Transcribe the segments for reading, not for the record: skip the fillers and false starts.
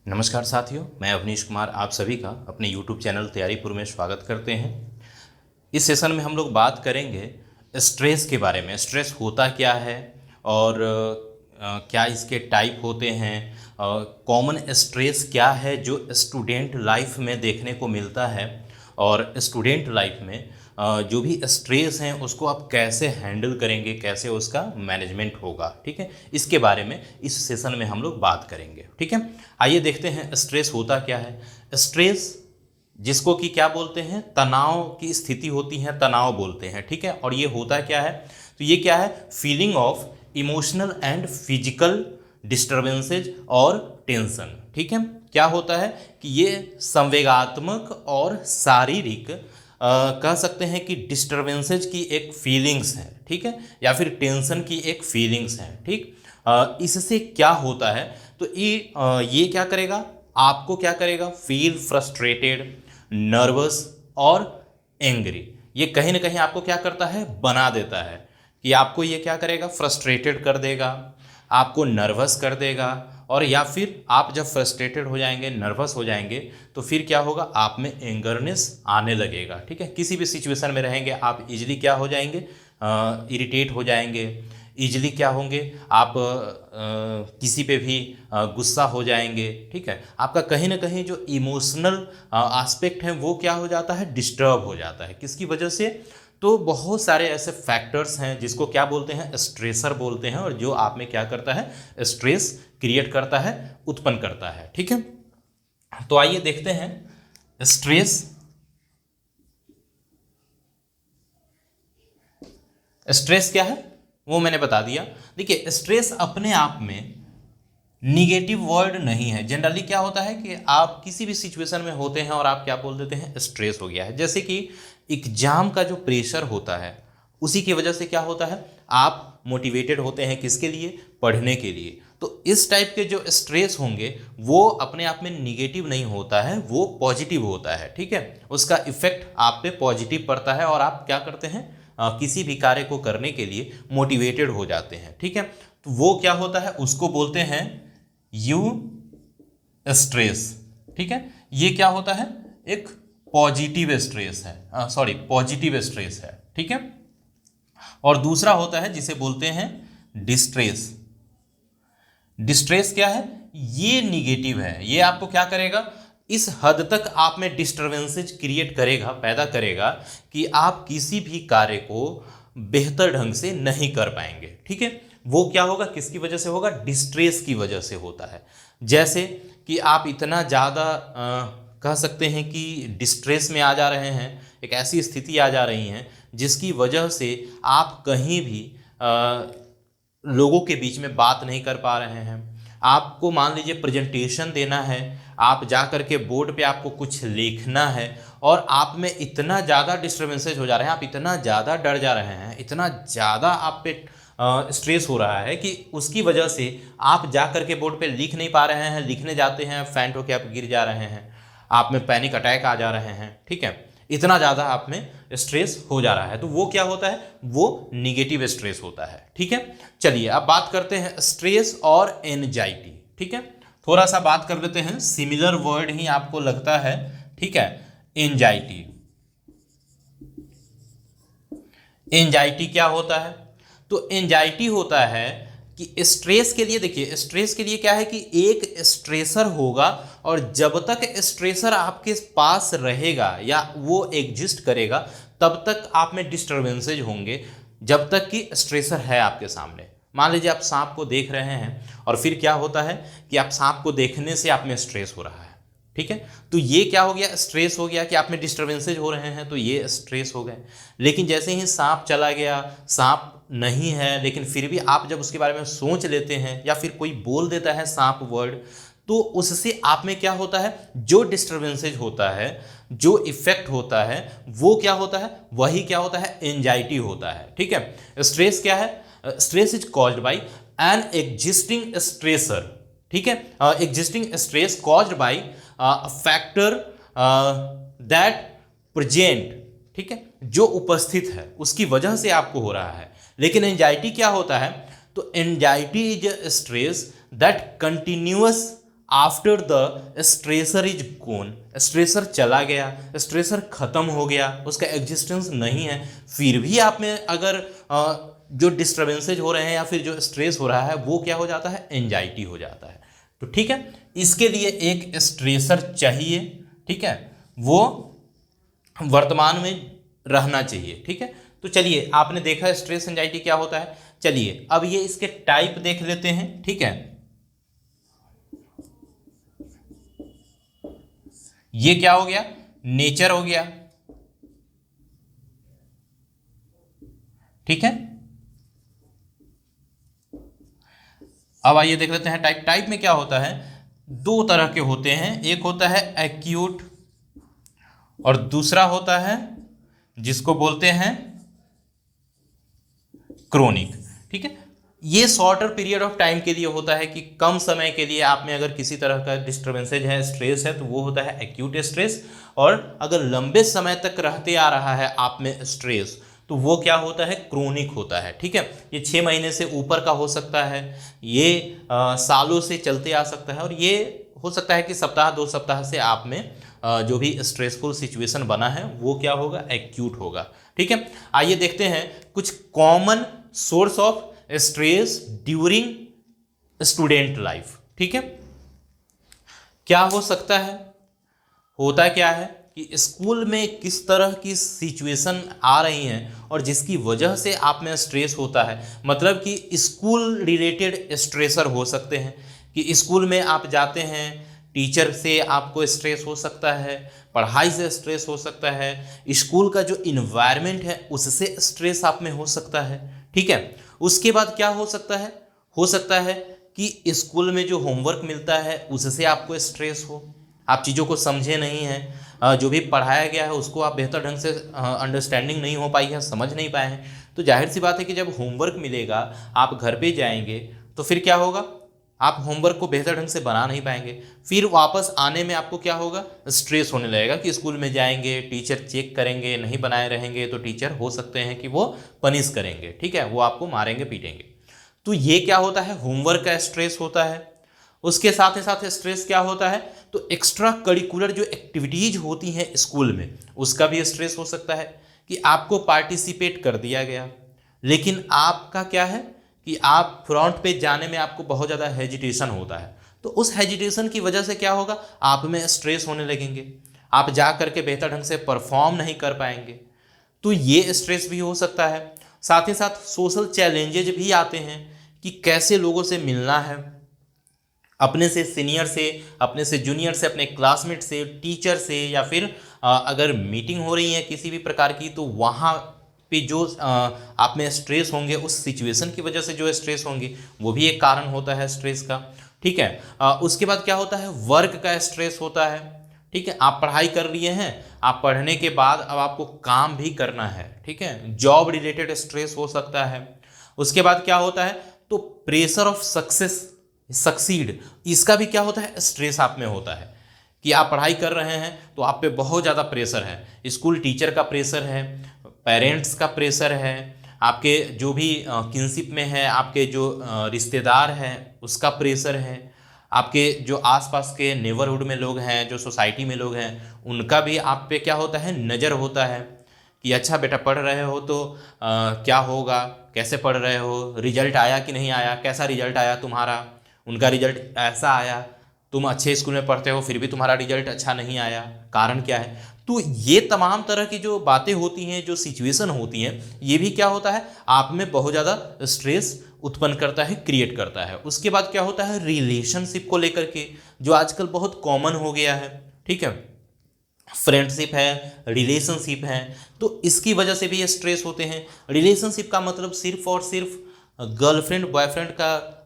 नमस्कार साथियों, मैं अवनीश कुमार आप सभी का अपने YouTube चैनल तैयारीपुर में स्वागत करते हैं। इस सेशन में हम लोग बात करेंगे स्ट्रेस के बारे में। स्ट्रेस होता क्या है और क्या इसके टाइप होते हैं, कॉमन स्ट्रेस क्या है जो स्टूडेंट लाइफ में देखने को मिलता है, और स्टूडेंट लाइफ में जो भी स्ट्रेस हैं उसको आप कैसे हैंडल करेंगे, कैसे उसका मैनेजमेंट होगा। ठीक है, इसके बारे में इस सेशन में हम लोग बात करेंगे। ठीक है, आइए देखते हैं स्ट्रेस होता क्या है। स्ट्रेस जिसको कि क्या बोलते हैं, तनाव की स्थिति होती है, तनाव बोलते हैं। ठीक है, और ये होता क्या है, तो ये क्या है, feeling of emotional and physical disturbances और टेंशन। ठीक है, क्या होता है कि ये संवेगात्मक और शारीरिक कह सकते हैं कि डिस्टर्बेंसेज की एक फीलिंग्स है। ठीक है, या फिर टेंशन की एक फीलिंग्स है। ठीक, इससे क्या होता है, तो ये क्या करेगा, आपको क्या करेगा, फील फ्रस्ट्रेटेड, नर्वस और एंग्री। ये कहीं ना कहीं आपको क्या करता है, बना देता है कि आपको ये क्या करेगा, फ्रस्ट्रेटेड कर देगा, आपको नर्वस कर देगा। और या फिर आप जब फ्रस्ट्रेटेड हो जाएंगे, नर्वस हो जाएंगे, तो फिर क्या होगा, आप में एंगरनेस आने लगेगा। ठीक है, किसी भी सिचुएशन में रहेंगे आप इजीली क्या हो जाएंगे, इरिटेट हो जाएंगे, इजीली क्या होंगे आप, किसी पे भी गुस्सा हो जाएंगे। ठीक है, आपका कहीं ना कहीं जो इमोशनल एस्पेक्ट है वो क्या हो जाता है, डिस्टर्ब हो जाता है। किसकी वजह से, तो बहुत सारे ऐसे फैक्टर्स हैं जिसको क्या बोलते हैं, स्ट्रेसर बोलते हैं, और जो आप में क्या करता है, स्ट्रेस क्रिएट करता है, उत्पन्न करता है। ठीक है, तो आइए देखते हैं स्ट्रेस। स्ट्रेस क्या है वो मैंने बता दिया। देखिए, स्ट्रेस अपने आप में निगेटिव वर्ड नहीं है। जनरली क्या होता है कि आप किसी भी सिचुएशन में होते हैं और आप क्या बोल देते हैं, स्ट्रेस हो गया है। जैसे कि एग्जाम का जो प्रेशर होता है, उसी की वजह से क्या होता है, आप मोटिवेटेड होते हैं किसके लिए, पढ़ने के लिए। तो इस टाइप के जो स्ट्रेस होंगे वो अपने आप में निगेटिव नहीं होता है, वो पॉजिटिव होता है। ठीक है, उसका इफेक्ट आप पे पॉजिटिव पड़ता है और आप क्या करते हैं, किसी भी कार्य को करने के लिए मोटिवेटेड हो जाते हैं। ठीक है, तो वो क्या होता है, उसको बोलते हैं यू स्ट्रेस। ठीक है, ये क्या होता है, एक पॉजिटिव स्ट्रेस है, सॉरी पॉजिटिव स्ट्रेस है। ठीक है, और दूसरा होता है जिसे बोलते हैं डिस्ट्रेस। डिस्ट्रेस क्या है, ये निगेटिव है। ये आपको क्या करेगा, इस हद तक आप में डिस्टर्बेंसेज क्रिएट करेगा, पैदा करेगा कि आप किसी भी कार्य को बेहतर ढंग से नहीं कर पाएंगे। ठीक है, वो क्या होगा, किसकी वजह से होगा, डिस्ट्रेस की वजह से होता है। जैसे कि आप इतना ज़्यादा कह सकते हैं कि डिस्ट्रेस में आ जा रहे हैं, एक ऐसी स्थिति आ जा रही है जिसकी वजह से आप कहीं भी लोगों के बीच में बात नहीं कर पा रहे हैं। आपको मान लीजिए प्रेजेंटेशन देना है, आप जा कर के बोर्ड पे आपको कुछ लिखना है, और आप में इतना ज़्यादा डिस्टर्बेंसेज हो जा रहे हैं, आप इतना ज़्यादा डर जा रहे हैं, इतना ज़्यादा आप पे स्ट्रेस हो रहा है कि उसकी वजह से आप जा कर के बोर्ड पे लिख नहीं पा रहे हैं। लिखने जाते हैं, फैंट होकर आप गिर जा रहे हैं, आप में पैनिक अटैक आ जा रहे हैं। ठीक है, इतना ज़्यादा आप में स्ट्रेस हो जा रहा है, तो वो क्या होता है, वो निगेटिव स्ट्रेस होता है। ठीक है, चलिए अब बात करते हैं स्ट्रेस और एंजाइटी। ठीक है, थोड़ा सा बात कर लेते हैं, सिमिलर वर्ड ही आपको लगता है। ठीक है, एंजाइटी। एंजाइटी क्या होता है, तो एंजाइटी होता है कि स्ट्रेस के लिए, देखिए स्ट्रेस के लिए क्या है कि एक स्ट्रेसर होगा, और जब तक स्ट्रेसर आपके पास रहेगा या वो एग्जिस्ट करेगा तब तक आप में डिस्टर्बेंसेज होंगे, जब तक कि स्ट्रेसर है आपके सामने। मान लीजिए आप सांप को देख रहे हैं और फिर क्या होता है कि आप सांप को देखने से आप में स्ट्रेस हो रहा है। ठीक है, तो ये क्या हो गया, स्ट्रेस हो गया कि आप में डिस्टर्बेंसेज हो रहे हैं, तो ये स्ट्रेस हो गए। लेकिन जैसे ही सांप चला गया, सांप नहीं है, लेकिन फिर भी आप जब उसके बारे में सोच लेते हैं या फिर कोई बोल देता है सांप वर्ड, तो उससे आप में क्या होता है, जो डिस्टर्बेंसेज होता है, जो इफेक्ट होता है, वो क्या होता है, वही क्या होता है, एंजाइटी होता है। ठीक है, स्ट्रेस क्या है, stress is caused by an existing stressor. ठीक है, existing stress caused by factor that present. ठीक है, जो उपस्थित है उसकी वजह से आपको हो रहा है। लेकिन एंजाइटी क्या होता है, तो anxiety is stress that continuous after the stressor is gone, stressor चला गया, स्ट्रेसर खत्म हो गया, उसका एग्जिस्टेंस नहीं है, फिर भी आप में अगर जो डिस्टर्बेंसेज हो रहे हैं या फिर जो स्ट्रेस हो रहा है वो क्या हो जाता है, एंजाइटी हो जाता है। तो ठीक है, इसके लिए एक स्ट्रेसर चाहिए, ठीक है, वो वर्तमान में रहना चाहिए। ठीक है, तो चलिए आपने देखा स्ट्रेस एंजाइटी क्या होता है। चलिए अब ये इसके टाइप देख लेते हैं। ठीक है, ये क्या हो गया, नेचर हो गया। ठीक है, अब आइए देख लेते हैं टाइप। टाइप में क्या होता है, दो तरह के होते हैं, एक होता है एक्यूट और दूसरा होता है जिसको बोलते हैं क्रोनिक। ठीक है, ये शॉर्टर पीरियड ऑफ टाइम के लिए होता है कि कम समय के लिए आप में अगर किसी तरह का डिस्टर्बेंसेज है, स्ट्रेस है, तो वो होता है एक्यूट स्ट्रेस। और अगर लंबे समय तक रहते आ रहा है आप में स्ट्रेस, तो वो क्या होता है, क्रोनिक होता है। ठीक है, ये 6 महीने से ऊपर का हो सकता है, ये सालों से चलते आ सकता है, और ये हो सकता है कि सप्ताह 2 सप्ताह से आप में जो भी स्ट्रेसफुल सिचुएशन बना है वो क्या होगा, एक्यूट होगा। ठीक है, आइए देखते हैं कुछ common source of stress during student life. ठीक है, क्या हो सकता है, होता क्या है कि स्कूल में किस तरह की सिचुएशन आ रही हैं और जिसकी वजह से आप में स्ट्रेस होता है। मतलब कि स्कूल रिलेटेड स्ट्रेसर हो सकते हैं कि स्कूल में आप जाते हैं, टीचर से आपको स्ट्रेस हो सकता है, पढ़ाई से स्ट्रेस हो सकता है, स्कूल का जो इन्वायरमेंट है उससे स्ट्रेस आप में हो सकता है। ठीक है, उसके बाद क्या हो सकता है कि स्कूल में जो होमवर्क मिलता है उससे आपको स्ट्रेस हो, आप चीज़ों को समझे नहीं हैं, जो भी पढ़ाया गया है उसको आप बेहतर ढंग से अंडरस्टैंडिंग नहीं हो पाई है, समझ नहीं पाए हैं। तो जाहिर सी बात है कि जब होमवर्क मिलेगा, आप घर पे जाएंगे तो फिर क्या होगा, आप होमवर्क को बेहतर ढंग से बना नहीं पाएंगे, फिर वापस आने में आपको क्या होगा, स्ट्रेस होने लगेगा कि स्कूल में जाएंगे, टीचर चेक करेंगे, नहीं बनाए रहेंगे तो टीचर हो सकते हैं कि वो पनिश करेंगे। ठीक है, वो आपको मारेंगे पीटेंगे। तो ये क्या होता है, होमवर्क का स्ट्रेस होता है। उसके साथ ही साथ स्ट्रेस क्या होता है, तो एक्स्ट्रा करिकुलर जो एक्टिविटीज होती हैं स्कूल में उसका भी स्ट्रेस हो सकता है कि आपको पार्टिसिपेट कर दिया गया, लेकिन आपका क्या है कि आप फ्रंट पे जाने में आपको बहुत ज़्यादा हेजिटेशन होता है। तो उस हेजिटेशन की वजह से क्या होगा, आप में स्ट्रेस होने लगेंगे, आप जा करके बेहतर ढंग से परफॉर्म नहीं कर पाएंगे। तो ये स्ट्रेस भी हो सकता है। साथ ही साथ सोशल चैलेंजेज भी आते हैं कि कैसे लोगों से मिलना है, अपने से सीनियर से, अपने से जूनियर से, अपने क्लासमेट से, टीचर से, या फिर अगर मीटिंग हो रही है किसी भी प्रकार की तो वहाँ पे जो आप में स्ट्रेस होंगे, उस सिचुएशन की वजह से जो स्ट्रेस होंगे वो भी एक कारण होता है स्ट्रेस का। ठीक है, उसके बाद क्या होता है, वर्क का स्ट्रेस होता है। ठीक है, आप पढ़ाई कर लिए हैं, आप पढ़ने के बाद अब आपको काम भी करना है। ठीक है, जॉब रिलेटेड स्ट्रेस हो सकता है। उसके बाद क्या होता है, तो प्रेशर ऑफ सक्सीड, इसका भी क्या होता है, स्ट्रेस आप में होता है कि आप पढ़ाई कर रहे हैं तो आप पे बहुत ज़्यादा प्रेशर है, स्कूल टीचर का प्रेशर है, पेरेंट्स का प्रेशर है, आपके जो भी किनशिप में है, आपके जो रिश्तेदार हैं उसका प्रेशर है, आपके जो आसपास के नेबरहुड में लोग हैं, जो सोसाइटी में लोग हैं, उनका भी आप पे क्या होता है, नज़र होता है कि अच्छा बेटा पढ़ रहे हो तो क्या होगा, कैसे पढ़ रहे हो, रिजल्ट आया कि नहीं आया, कैसा रिजल्ट आया तुम्हारा, उनका रिजल्ट ऐसा आया, तुम अच्छे स्कूल में पढ़ते हो फिर भी तुम्हारा रिजल्ट अच्छा नहीं आया, कारण क्या है। तो ये तमाम तरह की जो बातें होती हैं, जो सिचुएशन होती हैं, ये भी क्या होता है, आप में बहुत ज़्यादा स्ट्रेस उत्पन्न करता है, क्रिएट करता है। उसके बाद क्या होता है, रिलेशनशिप को लेकर के, जो आजकल बहुत कॉमन हो गया है। ठीक है, फ्रेंडशिप है, रिलेशनशिप है, तो इसकी वजह से भी स्ट्रेस होते हैं। रिलेशनशिप का मतलब सिर्फ और सिर्फ गर्लफ्रेंड बॉयफ्रेंड का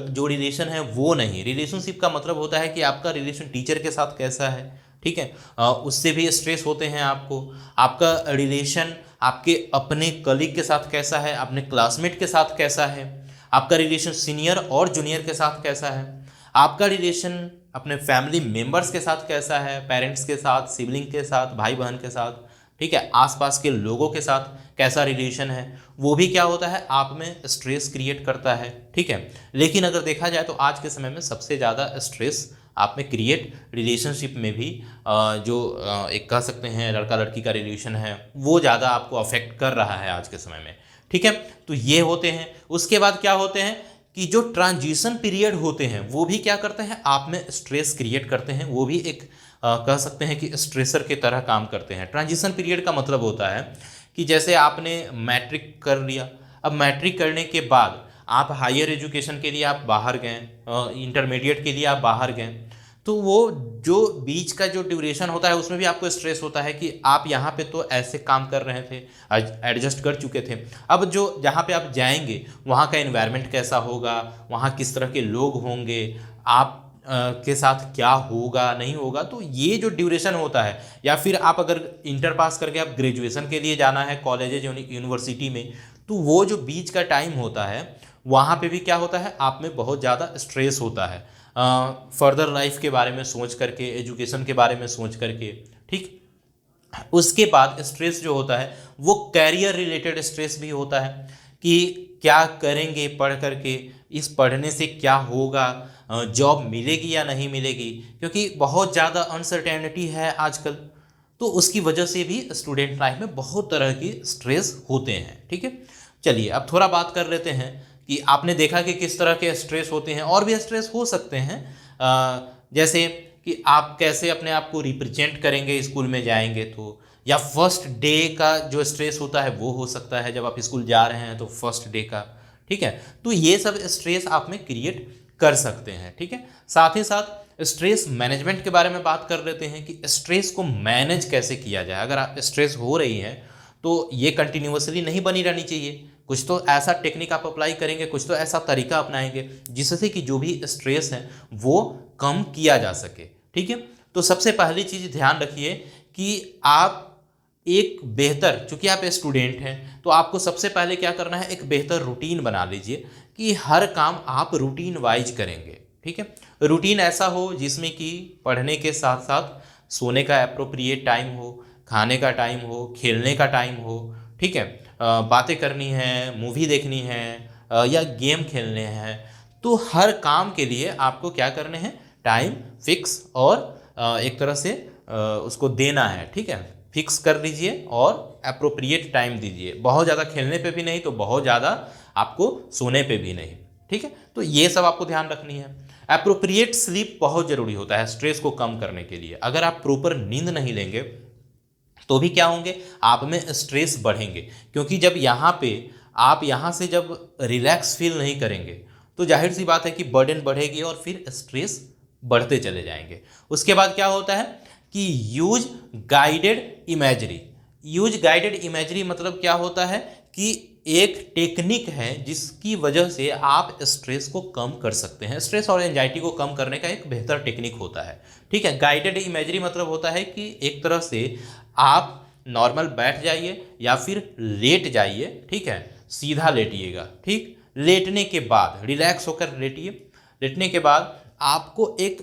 जो रिलेशन है वो नहीं, रिलेशनशिप का मतलब होता है कि आपका रिलेशन टीचर के साथ कैसा है। ठीक है, उससे भी स्ट्रेस होते हैं आपको। आपका रिलेशन आपके अपने कलीग के साथ कैसा है, अपने क्लासमेट के साथ कैसा है, आपका रिलेशन सीनियर और जूनियर के साथ कैसा है, आपका रिलेशन अपने फैमिली मेम्बर्स के साथ कैसा है, पेरेंट्स के साथ, सिबलिंग के साथ, भाई बहन के साथ। ठीक है, आसपास के लोगों के साथ कैसा रिलेशन है, वो भी क्या होता है, आप में स्ट्रेस क्रिएट करता है। ठीक है, लेकिन अगर देखा जाए तो आज के समय में सबसे ज़्यादा स्ट्रेस आप में क्रिएट रिलेशनशिप में भी जो एक कह सकते हैं लड़का लड़की का रिलेशन है वो ज़्यादा आपको अफेक्ट कर रहा है आज के समय में। ठीक है, तो ये होते हैं। उसके बाद क्या होते हैं कि जो ट्रांजिशन पीरियड होते हैं वो भी क्या करते हैं, आप में स्ट्रेस क्रिएट करते हैं। वो भी एक कह सकते हैं कि स्ट्रेसर के तरह काम करते हैं। ट्रांजिशन पीरियड का मतलब होता है कि जैसे आपने मैट्रिक कर लिया, अब मैट्रिक करने के बाद आप हायर एजुकेशन के लिए आप बाहर गए, इंटरमीडिएट के लिए आप बाहर गए, तो वो जो बीच का जो ड्यूरेशन होता है उसमें भी आपको स्ट्रेस होता है कि आप यहाँ पे तो ऐसे काम कर रहे थे, एडजस्ट कर चुके थे, अब जो जहाँ पे आप जाएंगे वहाँ का एनवायरनमेंट कैसा होगा, वहाँ किस तरह के लोग होंगे, आप के साथ क्या होगा नहीं होगा, तो ये जो ड्यूरेशन होता है, या फिर आप अगर इंटर पास करके आप ग्रेजुएशन के लिए जाना है कॉलेज यूनिवर्सिटी में, तो वो जो बीच का टाइम होता है वहाँ पे भी क्या होता है, आप में बहुत ज़्यादा स्ट्रेस होता है फर्दर लाइफ के बारे में सोच करके, एजुकेशन के बारे में सोच करके। ठीक, उसके बाद स्ट्रेस जो होता है वो कैरियर रिलेटेड स्ट्रेस भी होता है कि क्या करेंगे पढ़ करके, इस पढ़ने से क्या होगा, जॉब मिलेगी या नहीं मिलेगी, क्योंकि बहुत ज़्यादा अनसर्टेनिटी है आजकल। तो उसकी वजह से भी स्टूडेंट लाइफ में बहुत तरह की स्ट्रेस होते हैं। ठीक है, चलिए अब थोड़ा बात कर लेते हैं कि आपने देखा कि किस तरह के स्ट्रेस होते हैं, और भी स्ट्रेस हो सकते हैं, जैसे कि आप कैसे अपने आप को रिप्रेजेंट करेंगे स्कूल में जाएंगे तो, या फर्स्ट डे का जो स्ट्रेस होता है वो हो सकता है, जब आप स्कूल जा रहे हैं तो फर्स्ट डे का। ठीक है, तो ये सब स्ट्रेस आप में क्रिएट कर सकते हैं। ठीक है, साथ ही साथ स्ट्रेस मैनेजमेंट के बारे में बात कर लेते हैं कि स्ट्रेस को मैनेज कैसे किया जाए। अगर आप स्ट्रेस हो रही है तो ये कंटिन्यूअसली नहीं बनी रहनी चाहिए, कुछ तो ऐसा टेक्निक आप अप्लाई करेंगे, कुछ तो ऐसा तरीका अपनाएंगे जिससे कि जो भी स्ट्रेस है वो कम किया जा सके। ठीक है, तो सबसे पहली चीज़ ध्यान रखिए कि आप एक बेहतर, चूंकि आप स्टूडेंट हैं तो आपको सबसे पहले क्या करना है, एक बेहतर रूटीन बना लीजिए कि हर काम आप रूटीन वाइज करेंगे। ठीक है, रूटीन ऐसा हो जिसमें कि पढ़ने के साथ साथ सोने का एप्रोप्रिएट टाइम हो, खाने का टाइम हो, खेलने का टाइम हो। ठीक है, बातें करनी है, मूवी देखनी है, या गेम खेलने हैं, तो हर काम के लिए आपको क्या करने हैं, टाइम फिक्स और एक तरह से उसको देना है। ठीक है, फिक्स कर लीजिए और एप्रोप्रिएट टाइम दीजिए, बहुत ज़्यादा खेलने पे भी नहीं तो बहुत ज़्यादा आपको सोने पे भी नहीं। ठीक है, तो ये सब आपको ध्यान रखनी है। एप्रोप्रिएट स्लीप बहुत ज़रूरी होता है स्ट्रेस को कम करने के लिए। अगर आप प्रॉपर नींद नहीं लेंगे तो भी क्या होंगे, आप में स्ट्रेस बढ़ेंगे, क्योंकि जब यहाँ पे आप यहाँ से जब रिलैक्स फील नहीं करेंगे तो जाहिर सी बात है कि बर्डन बढ़ेगी और फिर स्ट्रेस बढ़ते चले जाएंगे। उसके बाद क्या होता है कि use guided imagery. Use guided imagery मतलब क्या होता है कि एक टेक्निक है जिसकी वजह से आप स्ट्रेस को कम कर सकते हैं। स्ट्रेस और एंजाइटी को कम करने का एक बेहतर टेक्निक होता है। ठीक है, गाइडेड इमेजरी मतलब होता है कि एक तरह से आप नॉर्मल बैठ जाइए या फिर लेट जाइए। ठीक है, सीधा लेटिएगा। ठीक, लेटने के बाद रिलैक्स होकर लेटिए। लेटने के बाद आपको एक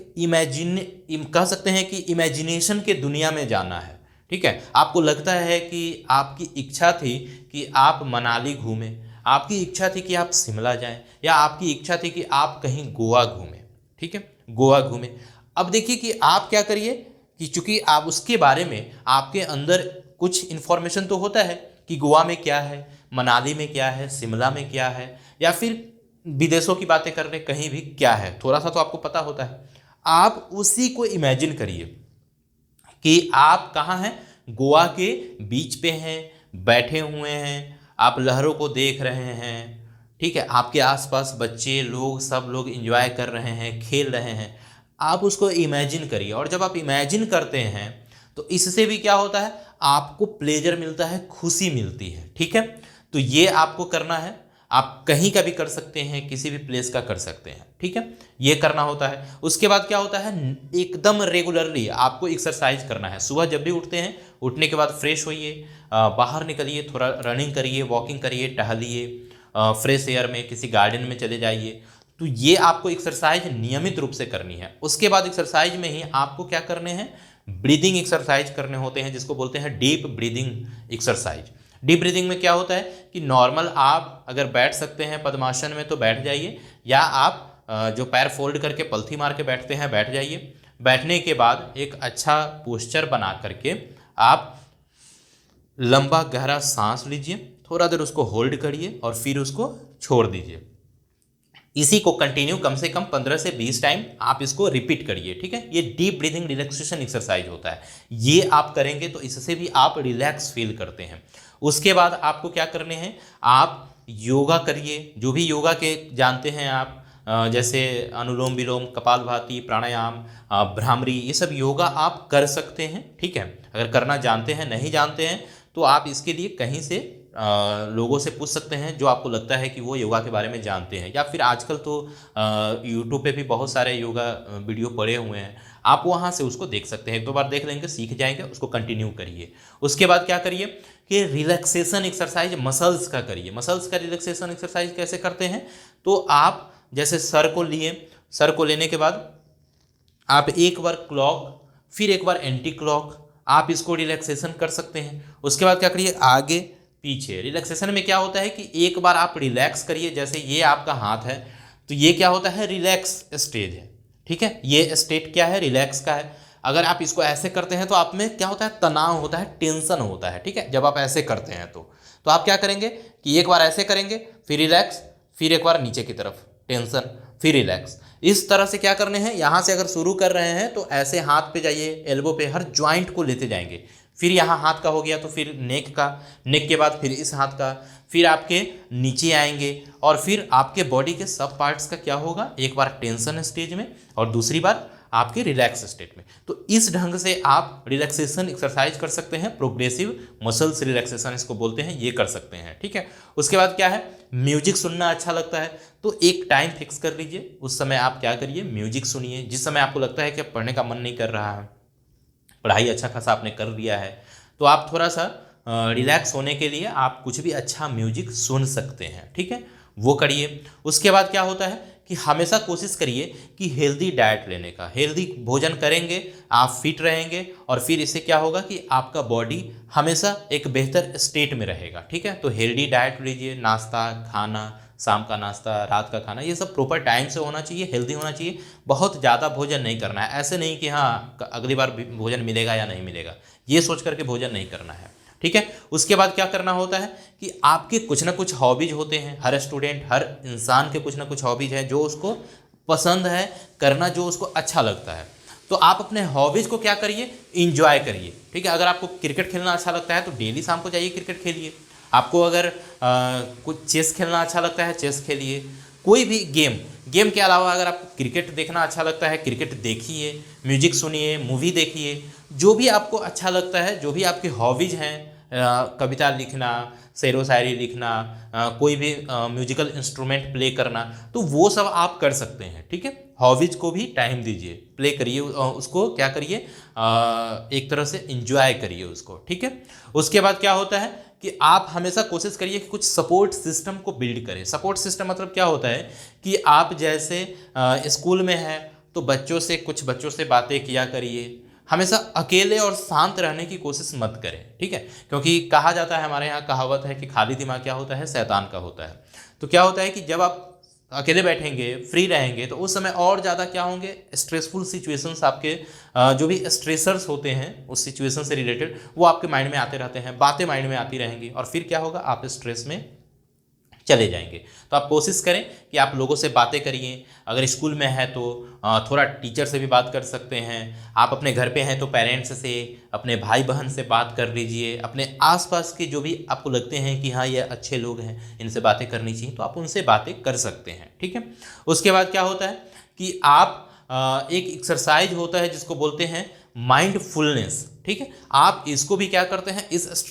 कह सकते हैं कि इमेजिनेशन के दुनिया में जाना है। ठीक है, आपको लगता है कि आपकी इच्छा थी कि आप मनाली घूमें, आपकी इच्छा थी कि आप शिमला जाएं, या आपकी इच्छा थी कि आप कहीं गोवा घूमें। ठीक है, गोवा घूमें। अब देखिए कि आप क्या करिए कि चूंकि आप उसके बारे में आपके अंदर कुछ इन्फॉर्मेशन तो होता है कि गोवा में क्या है, मनाली में क्या है, शिमला में क्या है, या फिर विदेशों की बातें करने कहीं भी क्या है, थोड़ा सा तो आपको पता होता है। आप उसी को इमेजिन करिए कि आप कहाँ हैं, गोवा के बीच पे हैं, बैठे हुए हैं, आप लहरों को देख रहे हैं। ठीक है, आपके आसपास बच्चे लोग सब लोग एंजॉय कर रहे हैं, खेल रहे हैं। आप उसको इमेजिन करिए, और जब आप इमेजिन करते हैं तो इससे भी क्या होता है, आपको प्लेजर मिलता है, खुशी मिलती है। ठीक है, तो ये आपको करना है। आप कहीं का भी कर सकते हैं, किसी भी प्लेस का कर सकते हैं। ठीक है, ये करना होता है। उसके बाद क्या होता है, एकदम रेगुलरली आपको एक्सरसाइज करना है। सुबह जब भी उठते हैं, उठने के बाद फ्रेश होइए, बाहर निकलिए, थोड़ा रनिंग करिए, वॉकिंग करिए, टहलिए, फ्रेश एयर में किसी गार्डन में चले जाइए। तो ये आपको एक्सरसाइज नियमित रूप से करनी है। उसके बाद एक्सरसाइज में ही आपको क्या करने हैं, ब्रीदिंग एक्सरसाइज करने होते हैं, जिसको बोलते हैं deep breathing exercise. Deep breathing में क्या होता है कि नॉर्मल आप अगर बैठ सकते हैं पद्मासन में तो बैठ जाइए, या आप जो पैर फोल्ड करके पलथी मार के बैठते हैं बैठ जाइए। बैठने के बाद एक अच्छा पोस्चर बना करके आप लंबा गहरा सांस लीजिए, थोड़ा देर उसको होल्ड करिए और फिर उसको छोड़ दीजिए। इसी को कंटिन्यू कम से कम 15 से 20 टाइम आप इसको रिपीट करिए, ठीक है। ये डीप ब्रीदिंग रिलैक्सेशन एक्सरसाइज होता है, ये आप करेंगे तो इससे भी आप रिलैक्स फील करते हैं। उसके बाद आपको क्या करने हैं, आप योगा करिए, जो भी योगा के जानते हैं आप, जैसे अनुलोम विलोम, कपालभाति, प्राणायाम, भ्रामरी, ये सब योगा आप कर सकते हैं, ठीक है। अगर करना जानते हैं, नहीं जानते हैं तो आप इसके लिए कहीं से लोगों से पूछ सकते हैं जो आपको लगता है कि वो योगा के बारे में जानते हैं, या फिर आजकल तो यूट्यूब पे भी बहुत सारे योगा वीडियो पड़े हुए हैं, आप वहाँ से उसको देख सकते हैं। एक दो बार देख लेंगे, सीख जाएंगे, उसको कंटिन्यू करिए। उसके बाद क्या करिए कि रिलैक्सेशन एक्सरसाइज मसल्स का करिए। मसल्स का रिलैक्सेशन एक्सरसाइज कैसे करते हैं, तो आप जैसे सर को लिए, सर को लेने के बाद आप एक बार क्लॉक, फिर एक बार एंटी क्लॉक, आप इसको रिलैक्सेशन कर सकते हैं। उसके बाद क्या करिए, आगे पीछे। रिलैक्सेशन में क्या होता है कि एक बार आप रिलैक्स करिए, जैसे ये आपका हाथ है तो ये क्या होता है, रिलैक्स स्टेज है, ठीक है। ये स्टेट क्या है, रिलैक्स का है। अगर आप इसको ऐसे करते हैं तो आप में क्या होता है, तनाव होता है, टेंशन होता है, ठीक है। जब आप ऐसे करते हैं तो आप क्या करेंगे कि एक बार ऐसे करेंगे, फिर रिलैक्स, फिर एक बार नीचे की तरफ टेंशन, फिर रिलैक्स। इस तरह से क्या करने हैं, यहाँ से अगर शुरू कर रहे हैं तो ऐसे हाथ पे जाइए, एल्बो पे, हर ज्वाइंट को लेते जाएंगे। फिर यहाँ हाथ का हो गया तो फिर नेक का, नेक के बाद फिर इस हाथ का, फिर आपके नीचे आएंगे और फिर आपके बॉडी के सब पार्ट्स का क्या होगा, एक बार टेंशन स्टेज में और दूसरी बार आपके रिलैक्स स्टेट में। तो इस ढंग से आप रिलैक्सेशन एक्सरसाइज कर सकते हैं, प्रोग्रेसिव मसल्स रिलैक्सेशन इसको बोलते हैं, ये कर सकते हैं, ठीक है। उसके बाद क्या है, म्यूजिक सुनना अच्छा लगता है तो एक टाइम फिक्स कर लीजिए, उस समय आप क्या करिए, म्यूजिक सुनिए। जिस समय आपको लगता है कि अब पढ़ने का मन नहीं कर रहा है, पढ़ाई अच्छा खासा आपने कर लिया है, तो आप थोड़ा सा रिलैक्स होने के लिए आप कुछ भी अच्छा म्यूजिक सुन सकते हैं, ठीक है, वो करिए। उसके बाद क्या होता है कि हमेशा कोशिश करिए कि हेल्दी डाइट लेने का, हेल्दी भोजन करेंगे आप फिट रहेंगे और फिर इससे क्या होगा कि आपका बॉडी हमेशा एक बेहतर स्टेट में रहेगा, ठीक है। तो हेल्दी डाइट लीजिए, नाश्ता, खाना, शाम का नाश्ता, रात का खाना, ये सब प्रॉपर टाइम से होना चाहिए, हेल्दी होना चाहिए। बहुत ज़्यादा भोजन नहीं करना है, ऐसे नहीं कि हाँ अगली बार भोजन मिलेगा या नहीं मिलेगा, ये सोच करके भोजन नहीं करना है, ठीक है। उसके बाद क्या करना होता है कि आपके कुछ ना कुछ हॉबीज होते हैं, हर स्टूडेंट, हर इंसान के कुछ ना कुछ हॉबीज हैं जो उसको पसंद है करना, जो उसको अच्छा लगता है। तो आप अपने हॉबीज़ को क्या करिए, इंजॉय करिए, ठीक है। अगर आपको क्रिकेट खेलना अच्छा लगता है तो डेली शाम को जाइए क्रिकेट खेलिए। आपको अगर कुछ चेस खेलना अच्छा लगता है, चेस खेलिए। कोई भी गेम के अलावा अगर आपको क्रिकेट देखना अच्छा लगता है, क्रिकेट देखिए, म्यूजिक सुनिए, मूवी देखिए, जो भी आपको अच्छा लगता है, जो भी आपके हॉबीज़ हैं, कविता लिखना, शेरो शायरी लिखना, कोई भी म्यूजिकल इंस्ट्रूमेंट प्ले करना, तो वो सब आप कर सकते हैं, ठीक है। हॉबीज़ को भी टाइम दीजिए, प्ले करिए, उसको क्या करिए, एक तरह से इंजॉय करिए उसको, ठीक है। उसके बाद क्या होता है कि आप हमेशा कोशिश करिए कि कुछ सपोर्ट सिस्टम को बिल्ड करें। सपोर्ट सिस्टम मतलब क्या होता है कि आप जैसे स्कूल में हैं तो कुछ बच्चों से बातें किया करिए। हमेशा अकेले और शांत रहने की कोशिश मत करें, ठीक है। क्योंकि कहा जाता है, हमारे यहाँ कहावत है कि खाली दिमाग क्या होता है, शैतान का होता है। तो क्या होता है कि जब आप अकेले बैठेंगे, फ्री रहेंगे, तो उस समय और ज़्यादा क्या होंगे, स्ट्रेसफुल सिचुएशंस, आपके जो भी स्ट्रेसर्स होते हैं उस सिचुएशन से रिलेटेड, वो आपके माइंड में आते रहते हैं, बातें माइंड में आती रहेंगी और फिर क्या होगा, आप स्ट्रेस में चले जाएंगे। तो आप कोशिश करें कि आप लोगों से बातें करिए। अगर स्कूल में है तो थोड़ा टीचर से भी बात कर सकते हैं। आप अपने घर पे हैं तो पेरेंट्स से, अपने भाई बहन से बात कर लीजिए। अपने आसपास के जो भी आपको लगते हैं कि हाँ ये अच्छे लोग हैं, इनसे बातें करनी चाहिए, तो आप उनसे बातें कर सकते हैं, ठीक है। उसके बाद क्या होता है कि आप एक एक्सरसाइज होता है जिसको बोलते हैं माइंडफुलनेस, ठीक है। आप इसको भी क्या करते हैं, इस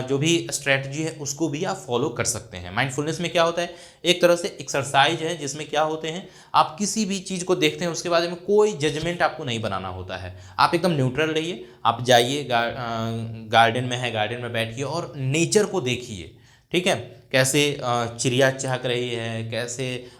जो भी स्ट्रेटजी है उसको भी आप फॉलो कर सकते हैं। माइंडफुलनेस में क्या होता है, एक तरह से एक्सरसाइज है जिसमें क्या होते हैं, आप किसी भी चीज़ को देखते हैं उसके बारे में कोई जजमेंट आपको नहीं बनाना होता है। आप एकदम न्यूट्रल रहिए, आप जाइए गार्डन में है, गार्डन में बैठिए और नेचर को देखिए, ठीक है। कैसे चिड़िया चहक रही है, कैसे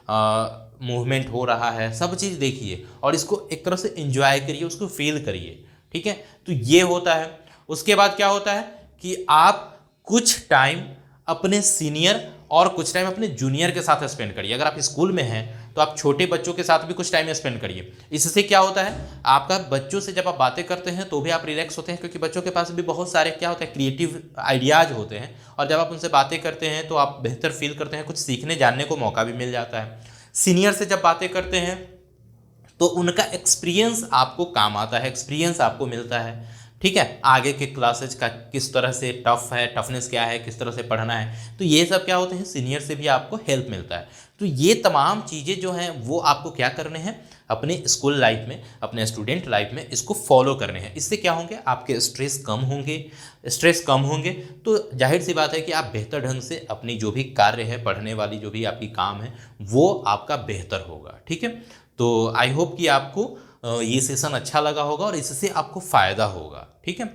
मूवमेंट हो रहा है, सब चीज़ देखिए और इसको एक तरह से एंजॉय करिए, उसको फील करिए, ठीक है। तो ये होता है। उसके बाद क्या होता है कि आप कुछ टाइम अपने सीनियर और कुछ टाइम अपने जूनियर के साथ स्पेंड करिए। अगर आप स्कूल में हैं तो आप छोटे बच्चों के साथ भी कुछ टाइम स्पेंड करिए। इससे क्या होता है, आपका बच्चों से जब आप बातें करते हैं तो भी आप रिलैक्स होते हैं, क्योंकि बच्चों के पास भी बहुत सारे क्या होता है, क्रिएटिव आइडियाज़ होते हैं, और जब आप उनसे बातें करते हैं तो आप बेहतर फील करते हैं, कुछ सीखने जानने को मौका भी मिल जाता है। सीनियर से जब बातें करते हैं तो उनका एक्सपीरियंस आपको काम आता है, एक्सपीरियंस आपको मिलता है, ठीक है, आगे के क्लासेज का किस तरह से टफ है, टफनेस क्या है, किस तरह से पढ़ना है, तो ये सब क्या होते हैं, सीनियर से भी आपको हेल्प मिलता है। तो ये तमाम चीज़ें जो हैं वो आपको क्या करने हैं, अपने स्कूल लाइफ में, अपने स्टूडेंट लाइफ में इसको फॉलो करने हैं। इससे क्या होंगे, आपके स्ट्रेस कम होंगे। स्ट्रेस कम होंगे तो जाहिर सी बात है कि आप बेहतर ढंग से अपनी जो भी कार्य है, पढ़ने वाली जो भी आपकी काम है, वो आपका बेहतर होगा, ठीक है। तो आई होप कि आपको ये सेशन अच्छा लगा होगा और इससे आपको फ़ायदा होगा, ठीक है।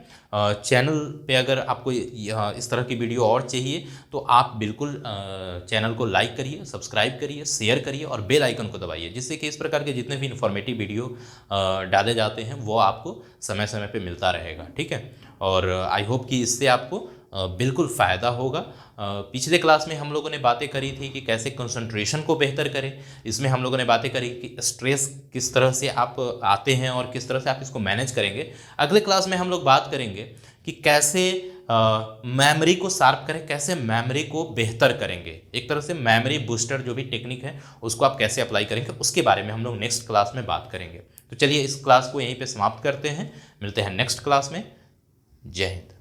चैनल पे अगर आपको इस तरह की वीडियो और चाहिए तो आप बिल्कुल चैनल को लाइक करिए, सब्सक्राइब करिए, शेयर करिए और बेल आइकन को दबाइए, जिससे कि इस प्रकार के जितने भी इन्फॉर्मेटिव वीडियो डाले जाते हैं वो आपको समय समय पे मिलता रहेगा, ठीक है। और आई होप कि इससे आपको बिल्कुल फ़ायदा होगा। पिछले क्लास में हम लोगों ने बातें करी थी कि कैसे कंसंट्रेशन को बेहतर करें। इसमें हम लोगों ने बातें करी कि स्ट्रेस किस तरह से आप आते हैं और किस तरह से आप इसको मैनेज करेंगे। अगले क्लास में हम लोग बात करेंगे कि कैसे मेमोरी को शार्प करें, कैसे मेमोरी को बेहतर करेंगे, एक तरह से मेमोरी बूस्टर जो भी टेक्निक है उसको आप कैसे अप्लाई करेंगे, उसके बारे में हम लोग नेक्स्ट क्लास में बात करेंगे। तो चलिए इस क्लास को यहीं पर समाप्त करते हैं, मिलते हैं नेक्स्ट क्लास में। जय हिंद।